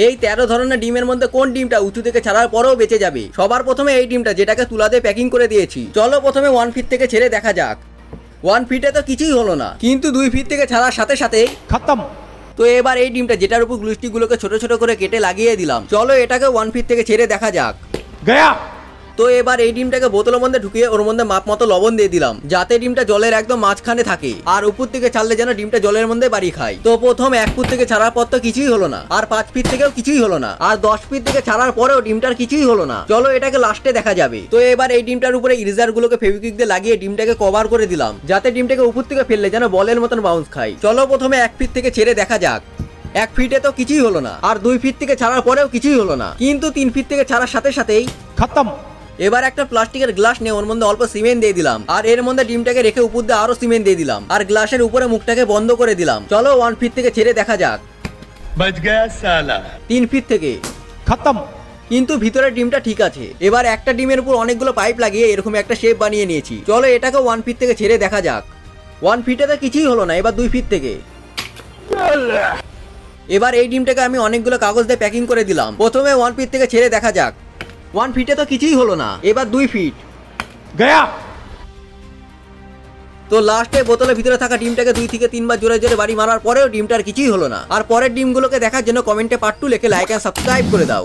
এই 13 ধরনের ডিমের মধ্যে কোন ডিমটা উঁচু থেকে ছাড়ার পরেও বেঁচে যাবে? সবার প্রথমে এই ডিমটা, যেটাকে তুলা দিয়ে প্যাকিং করে দিয়েছি। চলো প্রথমে 1 ফিট থেকে ছেড়ে দেখা যাক। 1 ফিটে তো কিছুই হলো না, কিন্তু 2 ফিট থেকে ছাড়ার সাথে সাথে খতম। তো এবার এই ডিমটা, যেটার উপর গ্লুস্টিক গুলোকে ছোট ছোট করে কেটে লাগিয়ে দিলাম, চলো এটাকে 1 ফিট থেকে ছেড়ে দেখা যাক। গয়া। তো এবার এই ডিমটাকে বোতলের মধ্যে ঢুকিয়ে ওর মধ্যে মাপ মতো লবণ দিয়ে দিলাম, যাতে ডিমটা জলের একদম মাঝখানে থাকে, আর উপর থেকে ছাড়লে যেন ডিমটা জলের মধ্যে বাড়ি খায়। তো প্রথম 1 ফুট থেকে ছাড়ার পর তো কিছুই হলো না, আর 5 ফিট থেকেও কিছুই হলো না, আর 10 ফিট থেকে ছাড়ার পরেও ডিমটার কিছুই হলো না। চলো এটাকে লাস্টে দেখা যাবে। তো এবার এই ডিমটার উপরে ইরেজার গুলোকে ফেভিকুইক দিয়ে লাগিয়ে ডিমটাকে কভার করে দিলাম, যাতে ডিমটাকে উপর থেকে ফেললে যেন বলের মতন বাউন্স খায়। চলো প্রথমে 1 ফিট থেকে ছেড়ে দেখা যাক। 1 ফিটে তো কিছুই হলো না, আর 2 ফিট থেকে ছাড়ার পরেও কিছুই হলো না, কিন্তু 3 ফিট থেকে ছাড়ার সাথে সাথেই খতম। এবার একটা প্লাস্টিকের গ্লাস নিয়ে ওর মধ্যে অল্প সিমেন্ট দিয়ে দিলাম, আর এর মধ্যে ডিমটাকে রেখে উপর দিয়ে আরো সিমেন্ট দিয়ে দিলাম, আর গ্লাসের উপরে মুখটাকে বন্ধ করে দিলাম। চলো 1 ফিট থেকে ছেড়ে দেখা যাক। बच गया साला। 3 ফিট থেকে খতম। কিন্তু ভিতরে ডিমটা ঠিক আছে। এবার একটা ডিমের উপর অনেকগুলো পাইপ লাগিয়ে এরকম একটা শেপ বানিয়ে নিয়েছি। চলো এটাকে 1 ফিট থেকে ছেড়ে দেখা যাক। 1 ফিটে তো কিছুই হলো না, এবার 2 ফিট থেকে। এবার এই ডিমটাকে আমি অনেকগুলো কাগজ দিয়ে প্যাকিং করে দিলাম। প্রথমে 1 ফিট থেকে ছেড়ে দেখা যাক। 1 ফিটে তো কিছুই হলো না, এবার 2 ফিট। গয়া। তো লাস্টে বোতলের ভিতরে থাকা ডিমটাকে 2 থেকে 3 বার জোরে জোরে বাড়ি মারার পরেও ডিমটার কিছুই হলো না। আর পরের ডিমগুলোকে দেখার জন্য কমেন্টে পার্ট 2 লিখে লাইক এন্ড সাবস্ক্রাইব করে দাও।